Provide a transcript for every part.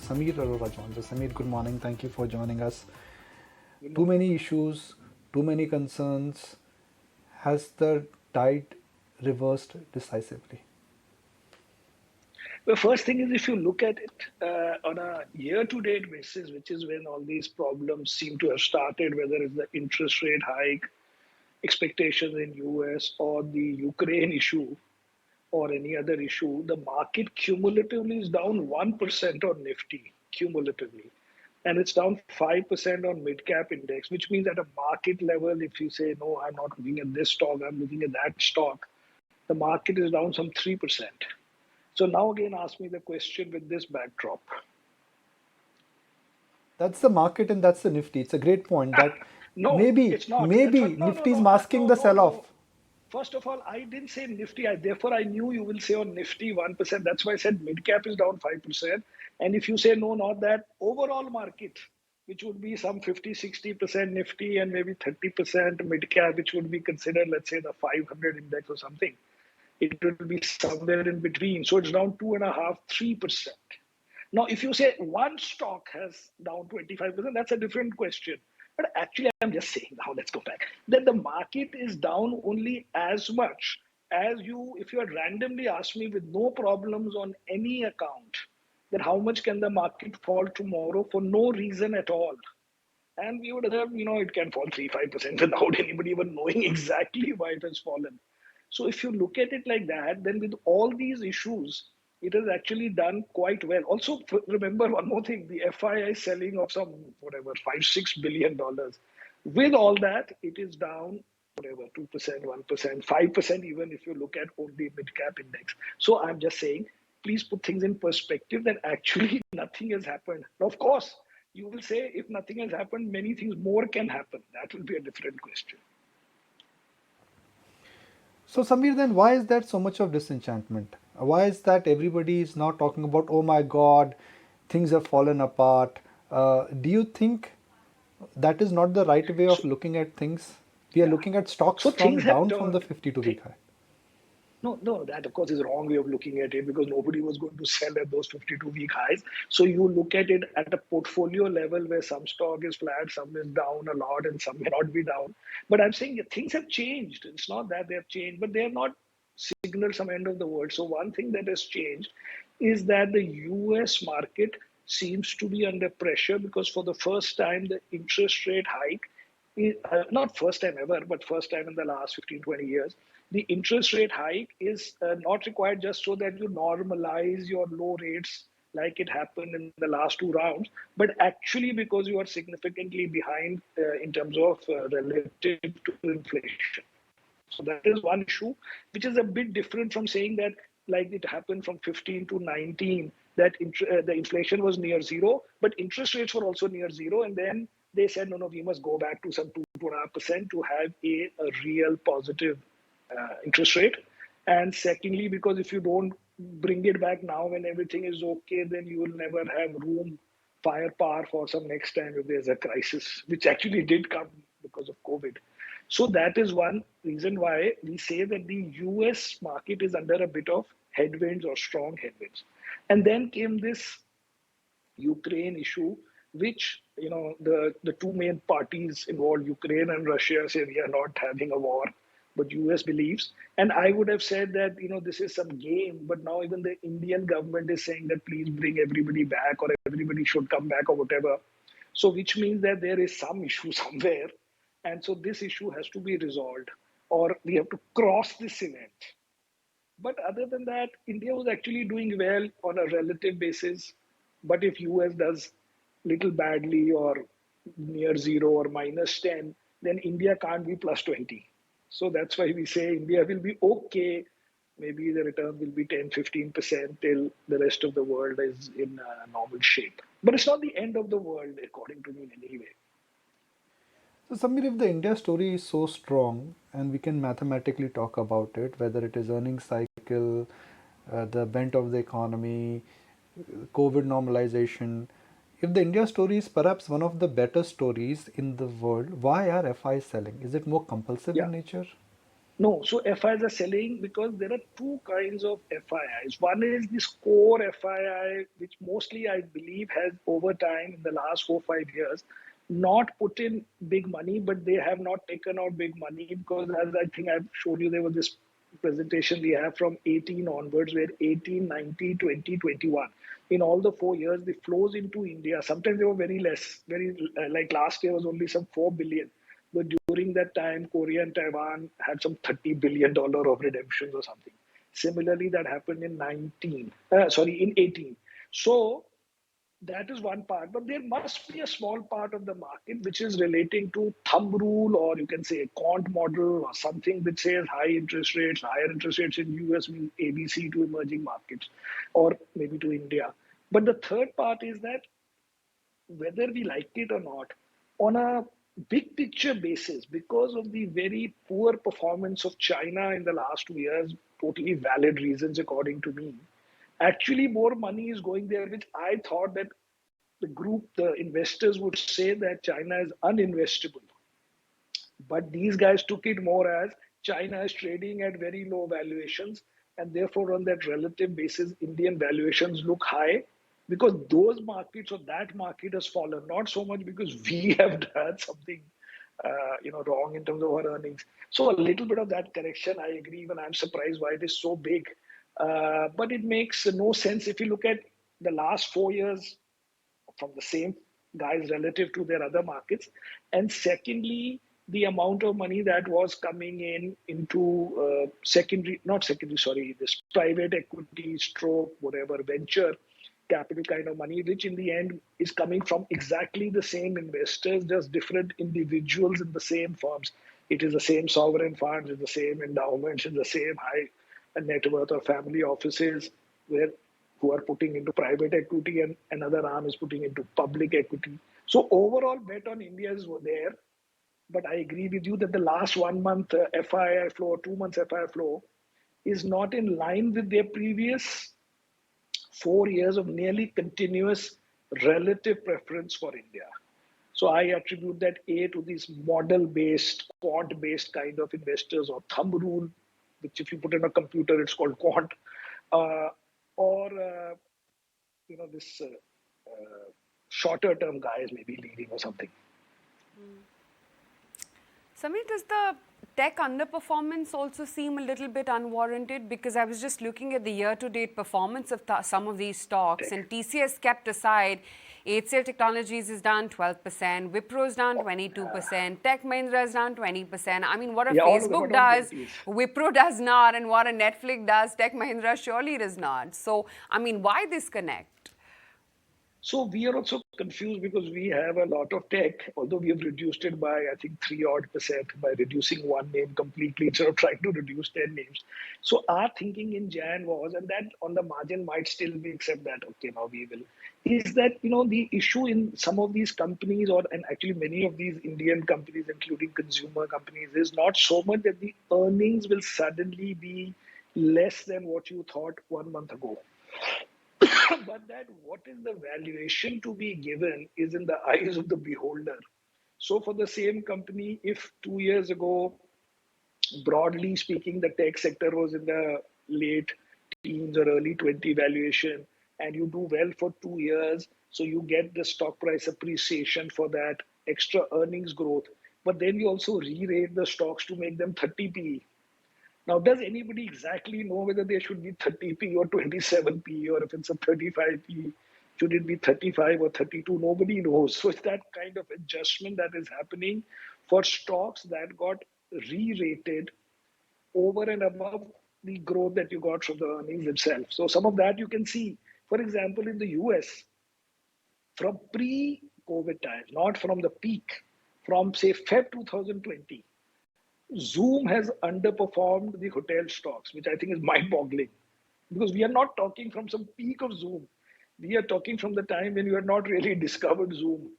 Samir Arora joins us. Samir, good morning. Thank you for joining us. Good Too morning. many issues, too many concerns. Has the tide reversed decisively? The first thing is if you look at it on a year-to-date basis, which is when all these problems seem to have started, whether it's the interest rate hike, expectations in US, or the Ukraine issue, or any other issue, the market cumulatively is down 1% on Nifty, cumulatively. And it's down 5% on mid-cap index, which means at a market level, if you say, no, I'm not looking at this stock, I'm looking at that stock, the market is down some 3%. So now again, ask me the question with this backdrop. That's the market and that's the Nifty. It's a great point that No, maybe, it's not. That's maybe what. No, no, Nifty is no, masking no, the no, sell-off. no. First of all, I didn't say Nifty. Therefore, I knew you will say on Nifty 1%. That's why I said mid cap is down 5%. And if you say no, not that, overall market, which would be some 50, 60% Nifty and maybe 30% mid cap, which would be considered, let's say, the 500 index or something, it will be somewhere in between. So it's down 2.5, 3%. Now, if you say one stock has down 25%, that's a different question. But actually, I'm just saying now, let's go back. That the market is down only as much as you, if you had randomly asked me with no problems on any account, that how much can the market fall tomorrow for no reason at all? And we would have, it can fall 3, 5% without anybody even knowing exactly why it has fallen. So if you look at it like that, then with all these issues, it has actually done quite well. Also, remember one more thing: the FII selling of some whatever $5, $6 billion. With all that, it is down whatever 2%, 1%, 5%, even if you look at only mid cap index. So I'm just saying, please put things in perspective that actually nothing has happened. Now, of course, you will say if nothing has happened, many things more can happen. That will be a different question. So Samir, then why is there so much of disenchantment? Why is that everybody is now talking about, oh my God, things have fallen apart? Do you think that is not the right way of So looking at things? We are yeah, looking at stocks so things from have down from the turned. 52-week high. No, no, that of course is a wrong way of looking at it because nobody was going to sell at those 52-week highs. So you look at it at a portfolio level where some stock is flat, some is down a lot, and some may not be down. But I'm saying things have changed. It's not that they have changed, but they have not signaled some end of the world. So one thing that has changed is that the US market seems to be under pressure because for the first time the interest rate hike not first time ever, but first time in the last 15, 20 years, the interest rate hike is not required just so that you normalize your low rates like it happened in the last two rounds, but actually because you are significantly behind in terms of relative to inflation. So that is one issue, which is a bit different from saying that like it happened from 15 to 19, that the inflation was near zero, but interest rates were also near zero. And then they said, no, no, we must go back to some 2.5% to have a real positive interest rate. And secondly, because if you don't bring it back now when everything is okay, then you will never have room, firepower for some next time if there's a crisis, which actually did come because of COVID. So that is one reason why we say that the US market is under a bit of headwinds or strong headwinds. And then came this Ukraine issue, which, the two main parties involved, Ukraine and Russia, say we are not having a war, but US believes. And I would have said that, this is some game, but now even the Indian government is saying that please bring everybody back or everybody should come back or whatever. So which means that there is some issue somewhere. And so this issue has to be resolved or we have to cross this event. But other than that, India was actually doing well on a relative basis. But if US does little badly or near zero or -10, then India can't be +20. So that's why we say India will be okay. Maybe the return will be 10, 15% till the rest of the world is in normal shape. But it's not the end of the world, according to me, in any way. So Samir, if the India story is so strong and we can mathematically talk about it, whether it is earnings cycle, the bent of the economy, COVID normalization, if the India story is perhaps one of the better stories in the world, why are FIs selling? Is it more compulsive Yeah. in nature? No, so FIs are selling because there are two kinds of FIIs. One is this core FII, which mostly I believe has over time in the last 4 5 years not put in big money, but they have not taken out big money because, as I think I've showed you, there was this presentation we have from 18 onwards, where 18, 19, 20, 21. In all the 4 years, the flows into India, sometimes they were very less, like last year was only some 4 billion. But during that time, Korea and Taiwan had some $30 billion of redemptions or something. Similarly, that happened in in 18. So that is one part, but there must be a small part of the market which is relating to thumb rule, or you can say a quant model or something which says higher interest rates in US mean ABC to emerging markets, or maybe to India. But the third part is that whether we like it or not, on a big picture basis, because of the very poor performance of China in the last 2 years, totally valid reasons according to me, actually more money is going there, which I thought that the investors would say that China is uninvestable. But these guys took it more as China is trading at very low valuations, and therefore, on that relative basis, Indian valuations look high because those markets or that market has fallen, not so much because we have done something wrong in terms of our earnings. So a little bit of that correction, I agree. Even I'm surprised why it is so big, but it makes no sense if you look at the last 4 years from the same guys relative to their other markets. And secondly, the amount of money that was coming in into not secondary, sorry, this private equity stroke, whatever, venture capital kind of money, which in the end is coming from exactly the same investors, just different individuals in the same firms. It is the same sovereign funds, it's the same endowments, it's the same high net worth or family offices where who are putting into private equity, and another arm is putting into public equity. So overall bet on India is there. But I agree with you that the last 1 month FII flow or 2 months FII flow is not in line with their previous 4 years of nearly continuous relative preference for India. So I attribute that A to these model-based, quant-based kind of investors, or thumb rule, which if you put in a computer, it's called quant, uh, or this shorter term guys maybe leading or something. Samir, does the tech underperformance also seem a little bit unwarranted? Because I was just looking at the year-to-date performance of some of these stocks, Tech. and TCS kept aside, HCL Technologies is down 12%, Wipro is down 22%, Tech Mahindra is down 20%. I mean, what a Yeah, all of them are Facebook down does, 20s. Wipro does not, and what a Netflix does, Tech Mahindra surely does not. So, I mean, why disconnect? So we are also confused because we have a lot of tech, although we have reduced it by, I think, 3% by reducing one name completely instead of trying to reduce 10 names. So our thinking in Jan was, and that on the margin might still be, except that, okay, now we will, is that, the issue in some of these companies, and actually many of these Indian companies, including consumer companies, is not so much that the earnings will suddenly be less than what you thought 1 month ago. But that what is the valuation to be given is in the eyes of the beholder. So for the same company, if 2 years ago, broadly speaking, the tech sector was in the late teens or early 20 valuation, and you do well for 2 years, so you get the stock price appreciation for that extra earnings growth. But then you also re-rate the stocks to make them 30 PE. Now, does anybody exactly know whether they should be 30p or 27p, or if it's a 35p, should it be 35 or 32? Nobody knows. So it's that kind of adjustment that is happening for stocks that got re-rated over and above the growth that you got from the earnings itself. So some of that you can see. For example, in the US, from pre-COVID times, not from the peak, from say Feb 2020, Zoom has underperformed the hotel stocks, which I think is mind boggling, because we are not talking from some peak of Zoom. We are talking from the time when you had not really discovered Zoom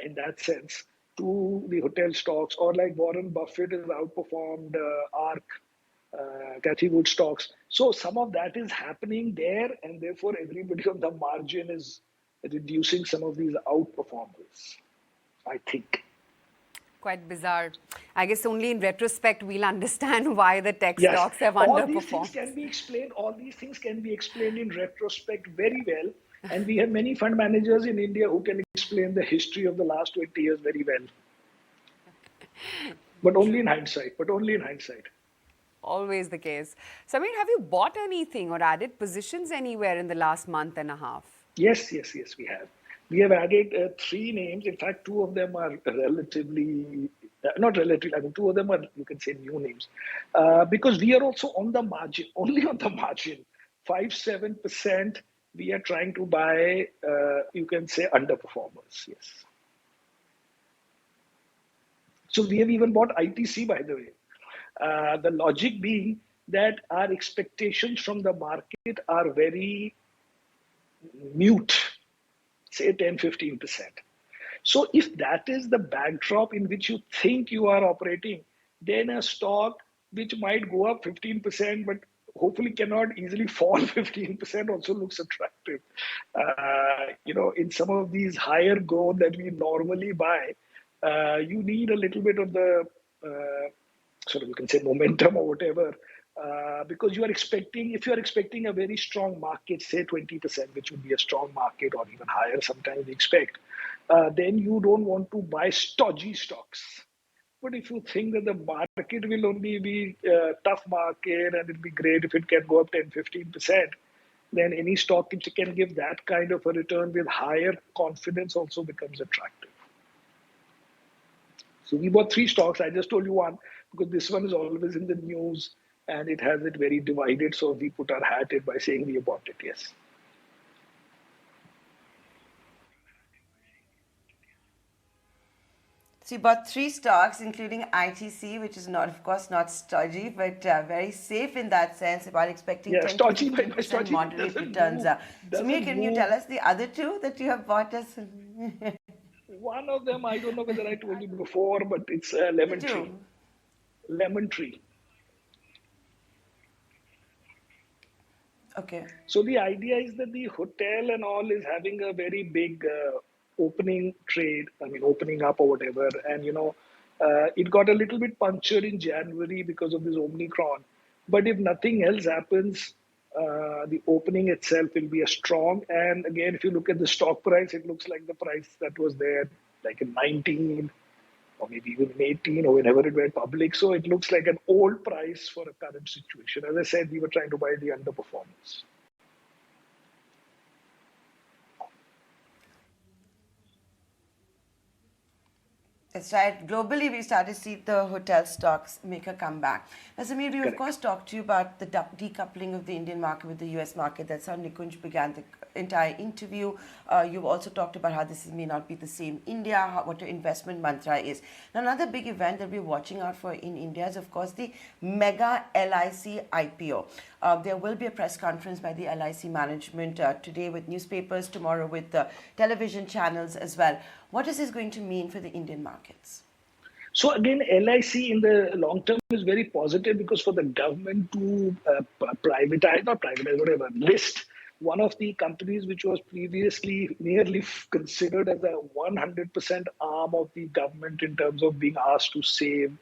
in that sense, to the hotel stocks, or like Warren Buffett has outperformed ARK, Cathy Wood stocks. So some of that is happening there, and therefore everybody on the margin is reducing some of these outperformers, I think. Quite bizarre. I guess only in retrospect we'll understand why the tech Yes, stocks have all these things underperformed. can be explained. All these things can be explained in retrospect very well. And we have many fund managers in India who can explain the history of the last 20 years very well. But only True. in hindsight. But only in hindsight. Always the case. Samir, have you bought anything or added positions anywhere in the last month and a half? Yes, yes, yes, we have. We have added three names. In fact, two of them are relatively, not relatively, I mean, two of them are, you can say, new names. Because we are also on the margin, only on the margin. 5-7%, we are trying to buy, you can say, underperformers. Yes. So we have even bought ITC, by the way. The logic being that our expectations from the market are very mute, say 10-15%. So if that is the backdrop in which you think you are operating, then a stock which might go up 15%, but hopefully cannot easily fall 15% also looks attractive. In some of these higher growth that we normally buy, you need a little bit of the sort of, you can say, momentum or whatever, because you are expecting, if you are expecting a very strong market, say 20%, which would be a strong market, or even higher sometimes we expect, then you don't want to buy stodgy stocks. But if you think that the market will only be a tough market and it'll be great if it can go up 10-15%, then any stock which can give that kind of a return with higher confidence also becomes attractive. So we bought three stocks. I just told you one because this one is always in the news and it has it very divided. So we put our hat in by saying we bought it. Yes. So you bought three stocks, including ITC, which is not, of course, not stodgy, but very safe in that sense, while expecting Yeah, 10 to stodgy, 15% stodgy moderate doesn't returns. move. Samir, Doesn't can you move. tell us the other two that you have bought us? One of them, I don't know whether I told you before, but it's The lemon tree. two. Lemon tree. Okay. So the idea is that the hotel and all is having a very big opening trade. I mean, opening up or whatever. And it got a little bit punctured in January because of this Omicron. But if nothing else happens, the opening itself will be a strong. And again, if you look at the stock price, it looks like the price that was there, like in 19 or maybe even in 18 or whenever it went public. So it looks like an old price for a current situation. As I said, we were trying to buy the underperformance. That's right. Globally, we started to see the hotel stocks make a comeback. Now, Samir, we of Correct. course talked to you about the decoupling of the Indian market with the US market. That's how Nikunj began the entire interview. You've also talked about how this may not be the same India, what your investment mantra is. Now, another big event that we're watching out for in India is, of course, the mega LIC IPO. There will be a press conference by the LIC management today with newspapers, tomorrow with television channels as well. What is this going to mean for the Indian markets? So again, LIC in the long term is very positive because for the government to privatize, not privatize, whatever, list one of the companies which was previously nearly considered as a 100% arm of the government in terms of being asked to save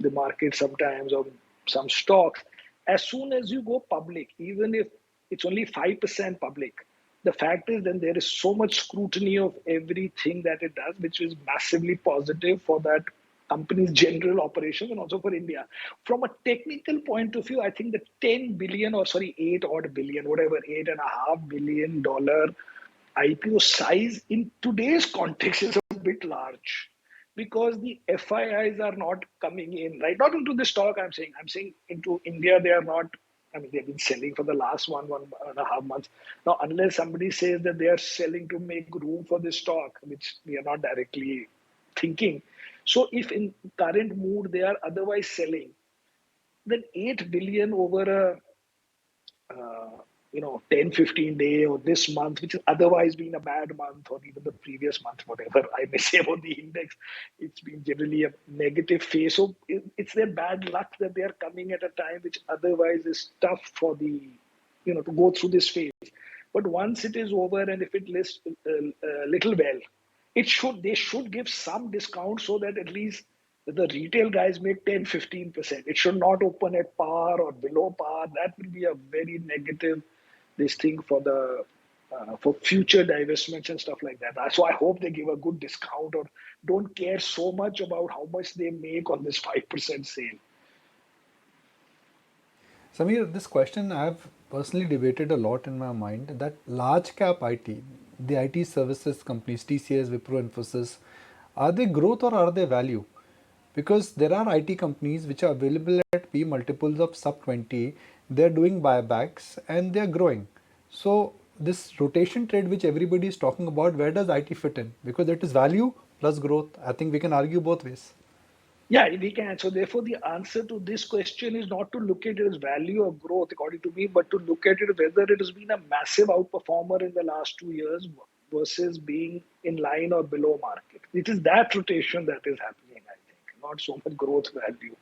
the market sometimes or some stocks. As soon as you go public, even if it's only 5% public, the fact is then there is so much scrutiny of everything that it does, which is massively positive for that company's general operations and also for India. From a technical point of view, I think the 10 billion or sorry, 8 odd billion, whatever, $8.5 billion IPO size in today's context is a bit large because the FIIs are not coming in, right? Not into the stock, I'm saying into India, they are not. I mean, they've been selling for the last one and a half months. Now, unless somebody says that they are selling to make room for the stock, which we are not directly thinking. So if in current mood they are otherwise selling, then 8 billion over a 10-15 day or this month, which has otherwise been a bad month, or even the previous month, whatever I may say about the index, it's been generally a negative phase. So it's their bad luck that they are coming at a time which otherwise is tough for the, to go through this phase. But once it is over and if it lists little well, they should give some discount so that at least The retail guys make 10-15%. It should not open at par or below par. That will be a very negative this thing for the for future divestments and stuff like that. So I hope they give a good discount or don't care so much about how much they make on this 5% sale. Samir, this question I have personally debated a lot in my mind that large cap IT, the IT services companies, TCS, Wipro, Infosys, are they growth or are they value? Because there are IT companies which are available at P multiples of sub 20, they're doing buybacks and they're growing. So, this rotation trade which everybody is talking about, where does IT fit in? Because it is value plus growth. I think we can argue both ways. Yeah, we can. So therefore, the answer to this question is not to look at it as value or growth, according to me, but to look at it whether it has been a massive outperformer in the last 2 years versus being in line or below market. It is that rotation that is happening, I think, not so much growth value.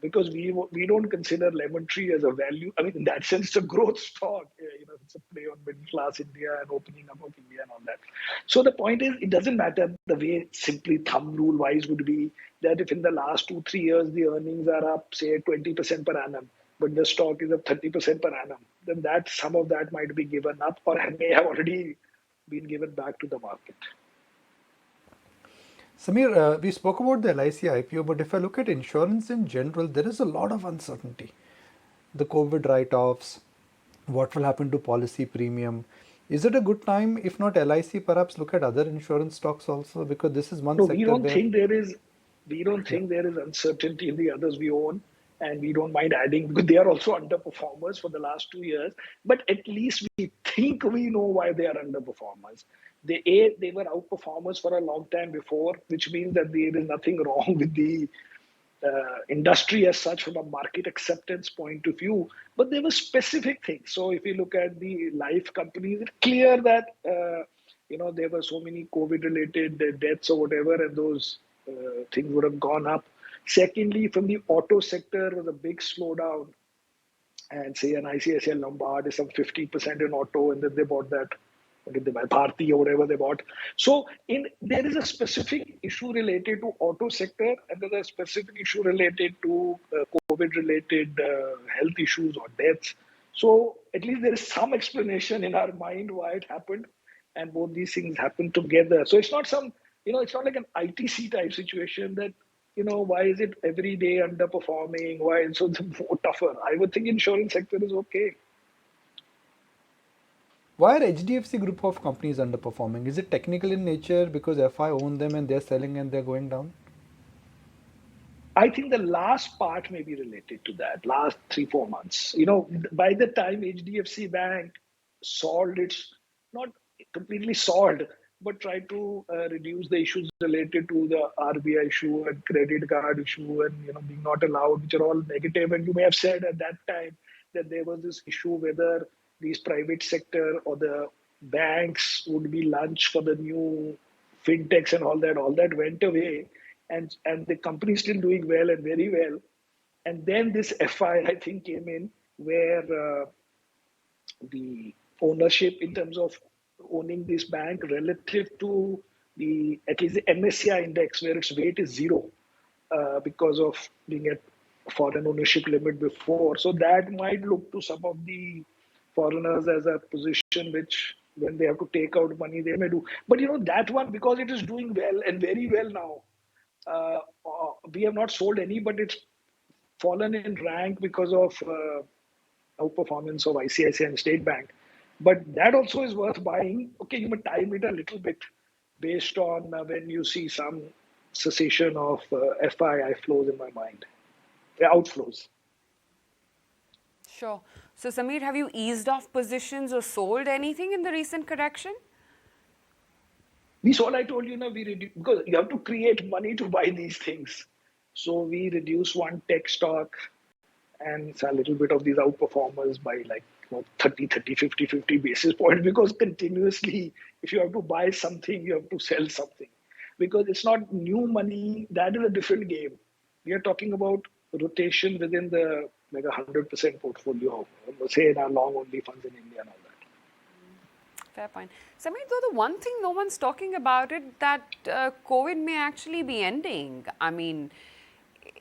Because we don't consider Lemon Tree as a value. I mean, in that sense, it's a growth stock. It's a play on middle class India and opening up of India and all that. So the point is, it doesn't matter. The way simply thumb rule wise would be that if in the last 2-3 years the earnings are up, say 20% per annum, but the stock is up 30% per annum, then that some of that might be given up or may have already been given back to the market. Samir, we spoke about the LIC IPO, but if I look at insurance in general, there is a lot of uncertainty. The COVID write-offs, what will happen to policy premium? Is it a good time, if not LIC, perhaps look at other insurance stocks also? Because this is one No, sector where, we don't yeah. think there is uncertainty in the others we own, and we don't mind adding because they are also underperformers for the last 2 years. But at least we think we know why they are underperformers. They were outperformers for a long time before, which means that there is nothing wrong with the industry as such from a market acceptance point of view, but there were specific things. So if you look at the life companies, it's clear that there were so many COVID-related deaths or whatever, and those things would have gone up. Secondly, from the auto sector was a big slowdown, and say an ICICI Lombard is some 50% in auto, and then they bought that. What did they buy? Bharti or whatever they bought. So there is a specific issue related to auto sector, and there's a specific issue related to COVID-related health issues or deaths. So at least there is some explanation in our mind why it happened, and both these things happened together. So it's not it's not like an ITC type situation that why is it every day underperforming? Why so it's more tougher? I would think insurance sector is okay. Why are HDFC Group of companies underperforming? Is it technical in nature because FI own them and they're selling and they're going down? I think the last part may be related to that, last 3-4 months. By the time HDFC Bank solved its, not completely solved, but tried to reduce the issues related to the RBI issue and credit card issue and being not allowed, which are all negative. And you may have said at that time that there was this issue whether these private sector or the banks would be lunch for the new fintechs and all that. All that went away, and the company is still doing well and very well. And then this FI, I think, came in where the ownership in terms of owning this bank relative to the at least the MSCI index, where its weight is zero because of being at foreign ownership limit before. So that might look to some of the foreigners as a position which when they have to take out money they may do. But that one, because it is doing well and very well now, we have not sold any, but it's fallen in rank because of outperformance of ICICI and State Bank. But that also is worth buying. Okay, you may time it a little bit based on when you see some cessation of FII flows in my mind, outflows. Sure. So, Samir, have you eased off positions or sold anything in the recent correction? We sold, I told you, because you have to create money to buy these things. So we reduced one tech stock and a little bit of these outperformers by like 30, 50 basis points, because continuously, if you have to buy something, you have to sell something. Because it's not new money, that is a different game. We are talking about rotation within the 100% portfolio, say in our long only funds in India and all that. Fair point. Samir, though the one thing no one's talking about it, that COVID may actually be ending. I mean,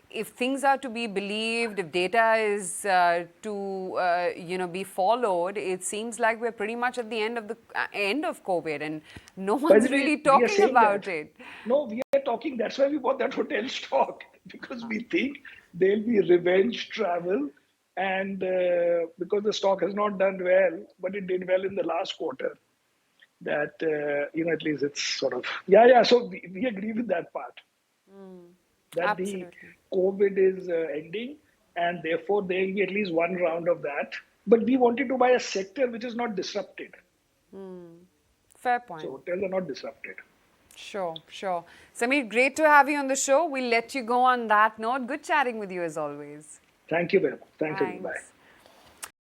if things are to be believed, if data is be followed, it seems like we're pretty much at the end of the end of COVID, and no By one's the way, really we are talking saying about that. it. No, we are talking. That's why we bought that hotel stock because we think there'll be revenge travel, and because the stock has not done well, but it did well in the last quarter. That at least it's sort of yeah. So we agree with that part. That the Absolutely. COVID is ending, and therefore there will be at least one round of that. But we wanted to buy a sector which is not disrupted. Fair So point. hotels are not disrupted. Sure, sure. Samir, great to have you on the show. We'll let you go on that note. Good chatting with you as always. Thank you very much. Thanks, everybody. Thanks. Bye.